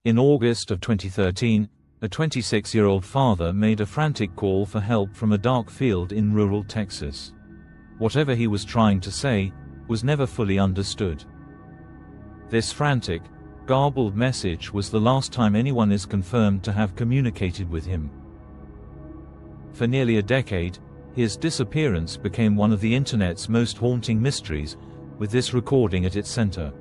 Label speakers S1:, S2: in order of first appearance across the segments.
S1: In August of 2013, a 26-year-old father made a frantic call for help from a dark field in rural Texas. Whatever he was trying to say was never fully understood. This frantic, garbled message was the last time anyone is confirmed to have communicated with him. For nearly a decade, his disappearance became one of the internet's most haunting mysteries, with this recording at its center.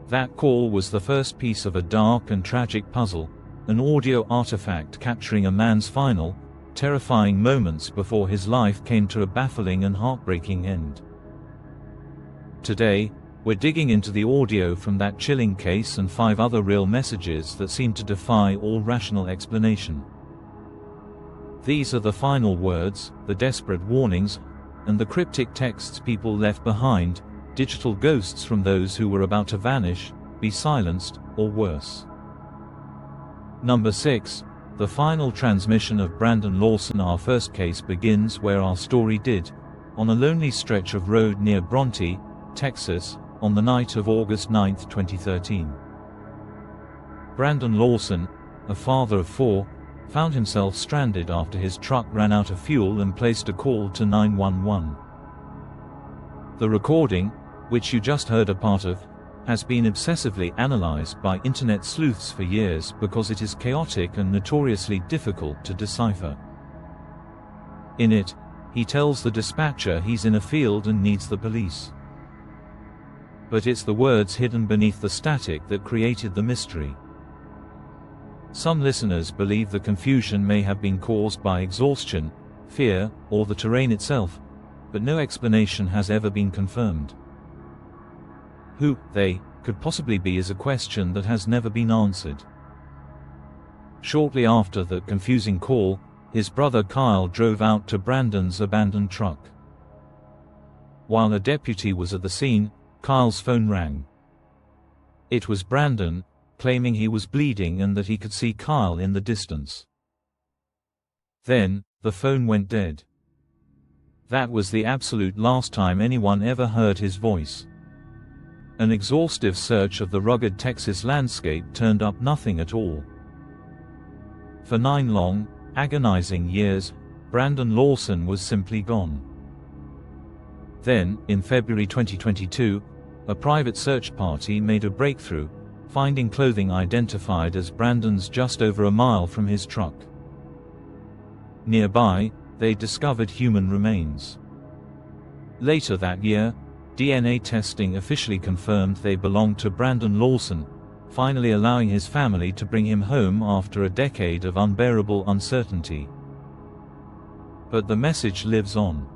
S1: That call was the first piece of a dark and tragic puzzle, an audio artifact capturing a man's final, terrifying moments before his life came to a baffling and heartbreaking end. Today, we're digging into the audio from that chilling case and 5 other real messages that seem to defy all rational explanation. These are the final words, the desperate warnings, and the cryptic texts people left behind, digital ghosts from those who were about to vanish, be silenced, or worse. Number 6. The final transmission of Brandon Lawson. Our first case begins where our story did, on a lonely stretch of road near Bronte, Texas, on the night of August 9, 2013. Brandon Lawson, a father of 4, found himself stranded after his truck ran out of fuel and placed a call to 911. The recording, which you just heard a part of, has been obsessively analyzed by internet sleuths for years because it is chaotic and notoriously difficult to decipher. In it, he tells the dispatcher he's in a field and needs the police. But it's the words hidden beneath the static that created the mystery. Some listeners believe the confusion may have been caused by exhaustion, fear, or the terrain itself, but no explanation has ever been confirmed. Who they could possibly be is a question that has never been answered. Shortly after the confusing call, his brother Kyle drove out to Brandon's abandoned truck. While a deputy was at the scene, Kyle's phone rang. It was Brandon, claiming he was bleeding and that he could see Kyle in the distance. Then, the phone went dead. That was the absolute last time anyone ever heard his voice. An exhaustive search of the rugged Texas landscape turned up nothing at all. For 9 long, agonizing years, Brandon Lawson was simply gone. Then, in February 2022, a private search party made a breakthrough, finding clothing identified as Brandon's just over a mile from his truck. Nearby, they discovered human remains. Later that year, DNA testing officially confirmed they belonged to Brandon Lawson, finally allowing his family to bring him home after a decade of unbearable uncertainty. But the message lives on.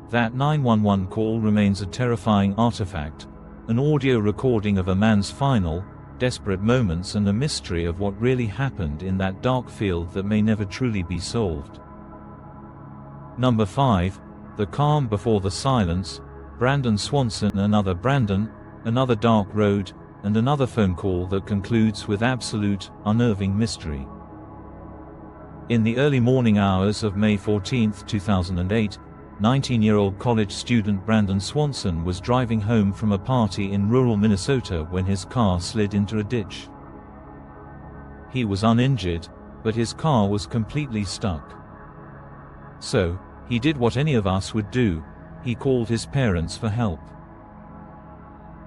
S1: That 911 call remains a terrifying artifact, an audio recording of a man's final, desperate moments and a mystery of what really happened in that dark field that may never truly be solved. Number 5. The calm before the silence. Brandon Swanson. Another Brandon, another dark road, and another phone call that concludes with absolute, unnerving mystery. In the early morning hours of May 14, 2008, 19-year-old college student Brandon Swanson was driving home from a party in rural Minnesota when his car slid into a ditch. He was uninjured, but his car was completely stuck. So, he did what any of us would do. He called his parents for help.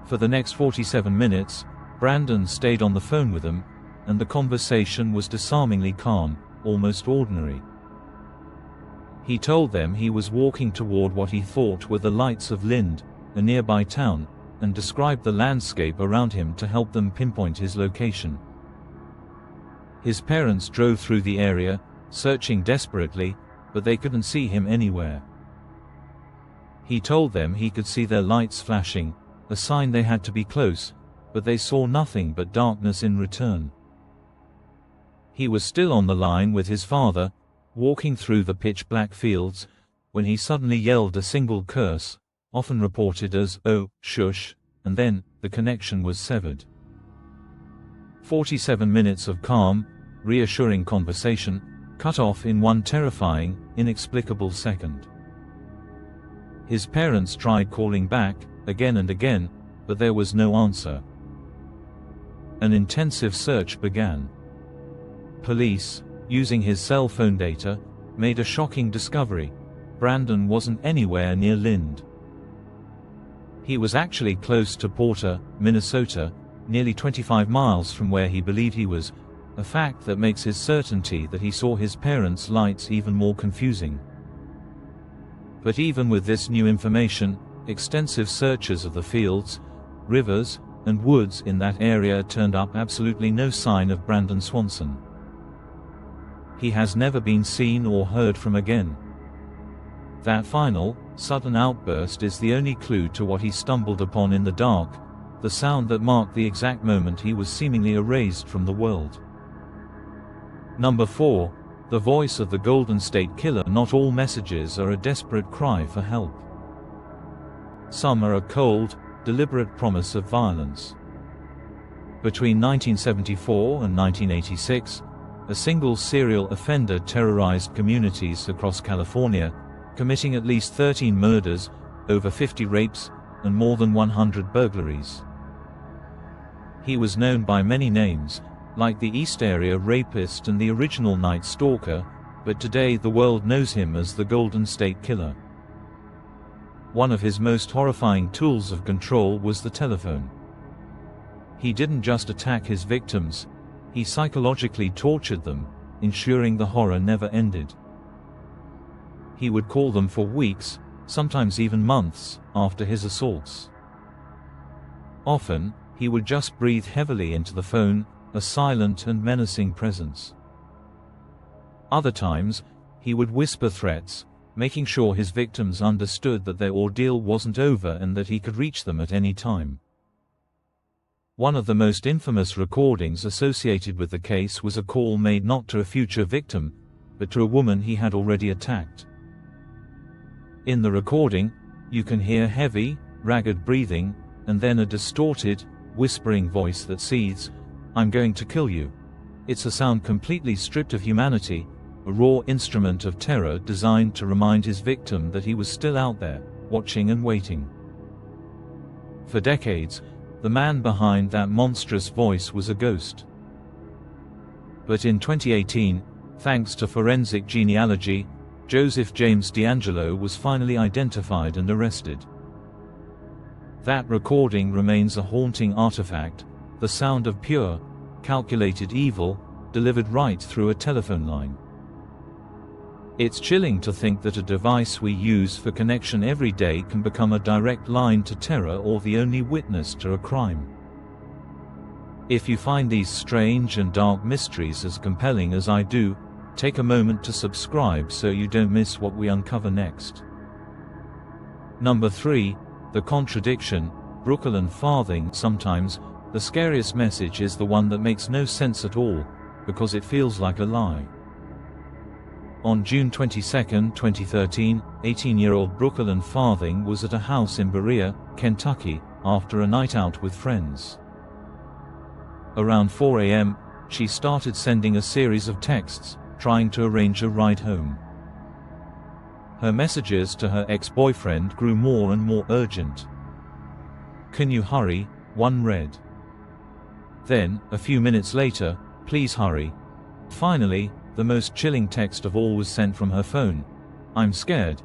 S1: For the next 47 minutes, Brandon stayed on the phone with them, and the conversation was disarmingly calm, almost ordinary. He told them he was walking toward what he thought were the lights of Lind, a nearby town, and described the landscape around him to help them pinpoint his location. His parents drove through the area, searching desperately, but they couldn't see him anywhere. He told them he could see their lights flashing, a sign they had to be close, but they saw nothing but darkness in return. He was still on the line with his father, walking through the pitch-black fields, when he suddenly yelled a single curse, often reported as, "Oh, shush," and then, the connection was severed. 47 minutes of calm, reassuring conversation, cut off in one terrifying, inexplicable second. His parents tried calling back, again and again, but there was no answer. An intensive search began. Police, using his cell phone data, made a shocking discovery. Brandon wasn't anywhere near Lind. He was actually close to Porter, Minnesota, nearly 25 miles from where he believed he was, a fact that makes his certainty that he saw his parents' lights even more confusing. But even with this new information, extensive searches of the fields, rivers, and woods in that area turned up absolutely no sign of Brandon Swanson. He has never been seen or heard from again. That final, sudden outburst is the only clue to what he stumbled upon in the dark, the sound that marked the exact moment he was seemingly erased from the world. Number 4. The voice of the Golden State Killer. Not all messages are a desperate cry for help. Some are a cold, deliberate promise of violence. Between 1974 and 1986, a single serial offender terrorized communities across California, committing at least 13 murders, over 50 rapes, and more than 100 burglaries. He was known by many names, like the East Area Rapist and the original Night Stalker, but today the world knows him as the Golden State Killer. One of his most horrifying tools of control was the telephone. He didn't just attack his victims, he psychologically tortured them, ensuring the horror never ended. He would call them for weeks, sometimes even months, after his assaults. Often, he would just breathe heavily into the phone, a silent and menacing presence. Other times, he would whisper threats, making sure his victims understood that their ordeal wasn't over and that he could reach them at any time. One of the most infamous recordings associated with the case was a call made not to a future victim, but to a woman he had already attacked. In the recording, you can hear heavy, ragged breathing, and then a distorted, whispering voice that seethes, "I'm going to kill you." It's a sound completely stripped of humanity, a raw instrument of terror designed to remind his victim that he was still out there, watching and waiting. For decades, the man behind that monstrous voice was a ghost. But in 2018, thanks to forensic genealogy, Joseph James D'Angelo was finally identified and arrested. That recording remains a haunting artifact, the sound of pure, calculated evil, delivered right through a telephone line. It's chilling to think that a device we use for connection every day can become a direct line to terror or the only witness to a crime. If you find these strange and dark mysteries as compelling as I do, take a moment to subscribe so you don't miss what we uncover next. Number 3. The contradiction, Brooklyn Farthing. Sometimes, the scariest message is the one that makes no sense at all, because it feels like a lie. On June 22, 2013, 18-year-old Brooklyn Farthing was at a house in Berea, Kentucky, after a night out with friends. Around 4 a.m., she started sending a series of texts, trying to arrange a ride home. Her messages to her ex-boyfriend grew more and more urgent. "Can you hurry?" one read. Then, a few minutes later, "Please hurry." Finally, the most chilling text of all was sent from her phone. "I'm scared."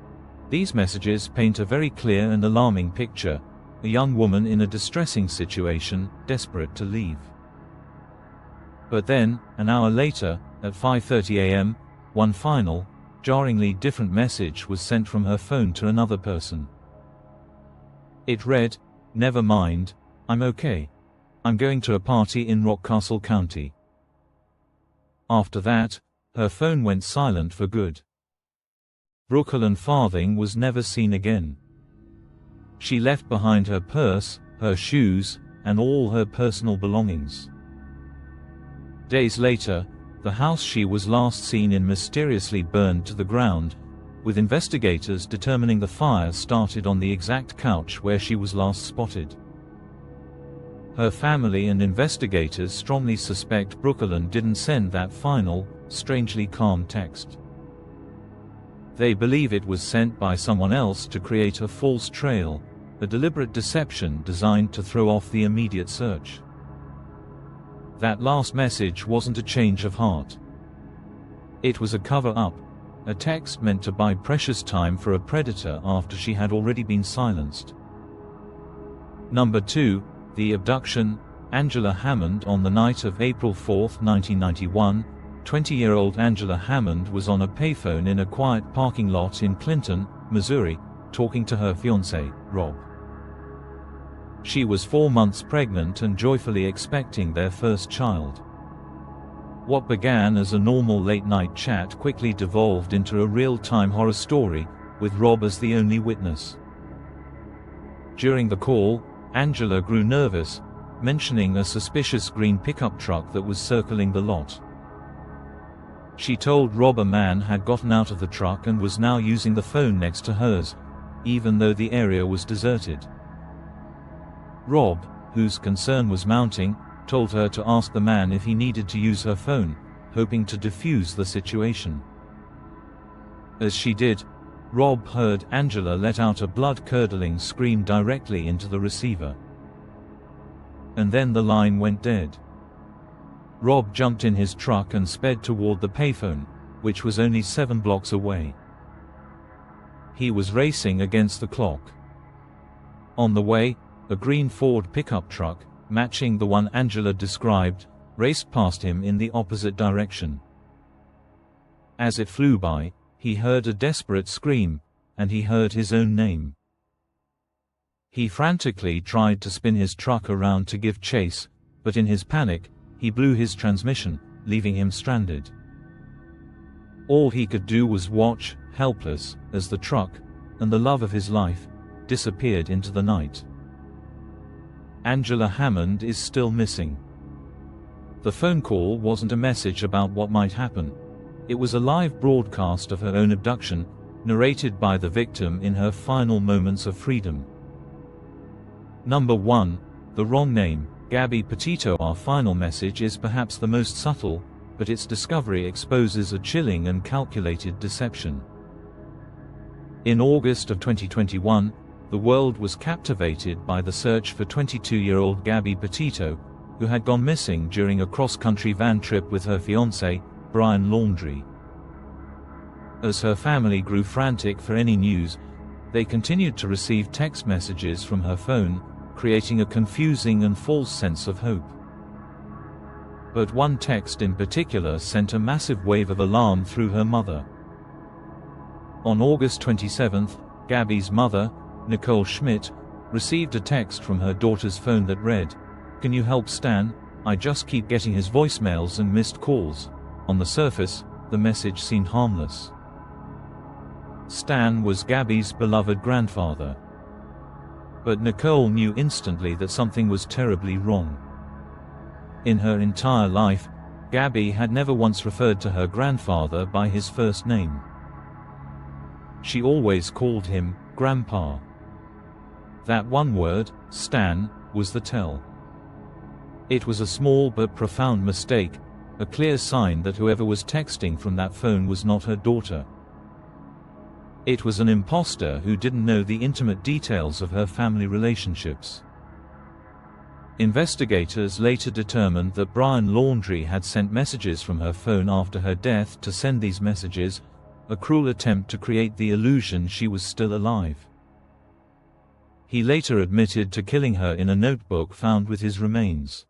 S1: These messages paint a very clear and alarming picture, a young woman in a distressing situation, desperate to leave. But then, an hour later, at 5:30 a.m., one final, jarringly different message was sent from her phone to another person. It read, "Never mind, I'm okay. I'm going to a party in Rockcastle County." After that, her phone went silent for good. Brooklyn Farthing was never seen again. She left behind her purse, her shoes, and all her personal belongings. Days later, the house she was last seen in mysteriously burned to the ground, with investigators determining the fire started on the exact couch where she was last spotted. Her family and investigators strongly suspect Brooklyn didn't send that final, strangely calm text. They believe it was sent by someone else to create a false trail, a deliberate deception designed to throw off the immediate search. That last message wasn't a change of heart. It was a cover-up, a text meant to buy precious time for a predator after she had already been silenced. Number 2, the abduction. Angela Hammond. On the night of April 4, 1991, 20-year-old Angela Hammond was on a payphone in a quiet parking lot in Clinton, Missouri, talking to her fiancé, Rob. She was 4 months pregnant and joyfully expecting their first child. What began as a normal late-night chat quickly devolved into a real-time horror story, with Rob as the only witness. During the call, Angela grew nervous, mentioning a suspicious green pickup truck that was circling the lot. She told Rob a man had gotten out of the truck and was now using the phone next to hers, even though the area was deserted. Rob, whose concern was mounting, told her to ask the man if he needed to use her phone, hoping to defuse the situation. As she did, Rob heard Angela let out a blood-curdling scream directly into the receiver. And then the line went dead. Rob jumped in his truck and sped toward the payphone, which was only 7 blocks away. He was racing against the clock. On the way, a green Ford pickup truck, matching the one Angela described, raced past him in the opposite direction. As it flew by, he heard a desperate scream, and he heard his own name. He frantically tried to spin his truck around to give chase, but in his panic, he blew his transmission, leaving him stranded. All he could do was watch, helpless, as the truck, and the love of his life, disappeared into the night. Angela Hammond is still missing. The phone call wasn't a message about what might happen. It was a live broadcast of her own abduction, narrated by the victim in her final moments of freedom. Number 1, the wrong name. Gabby Petito. Our final message is perhaps the most subtle, but its discovery exposes a chilling and calculated deception. In August of 2021, the world was captivated by the search for 22-year-old Gabby Petito, who had gone missing during a cross-country van trip with her fiancé, Brandon Lawson. As her family grew frantic for any news, they continued to receive text messages from her phone, creating a confusing and false sense of hope. But one text in particular sent a massive wave of alarm through her mother. On August 27, Gabby's mother, Nicole Schmidt, received a text from her daughter's phone that read, "Can you help Stan? I just keep getting his voicemails and missed calls." On the surface, the message seemed harmless. Stan was Gabby's beloved grandfather. But Nicole knew instantly that something was terribly wrong. In her entire life, Gabby had never once referred to her grandfather by his first name. She always called him Grandpa. That one word, Stan, was the tell. It was a small but profound mistake, a clear sign that whoever was texting from that phone was not her daughter. It was an imposter who didn't know the intimate details of her family relationships. Investigators later determined that Brandon Lawson had sent messages from her phone after her death to send these messages, a cruel attempt to create the illusion she was still alive. He later admitted to killing her in a notebook found with his remains.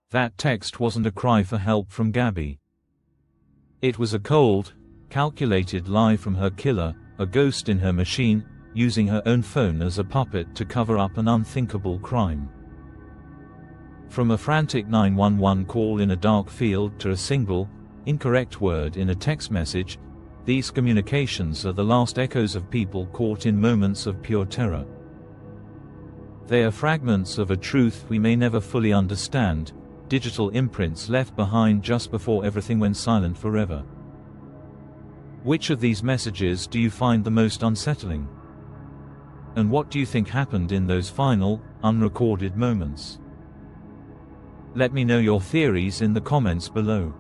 S1: That text wasn't a cry for help from Gabby. It was a cold, calculated lie from her killer, a ghost in her machine, using her own phone as a puppet to cover up an unthinkable crime. From a frantic 911 call in a dark field to a single, incorrect word in a text message, these communications are the last echoes of people caught in moments of pure terror. They are fragments of a truth we may never fully understand, digital imprints left behind just before everything went silent forever. Which of these messages do you find the most unsettling? And what do you think happened in those final, unrecorded moments? Let me know your theories in the comments below.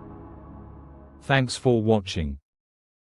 S1: Thanks for watching.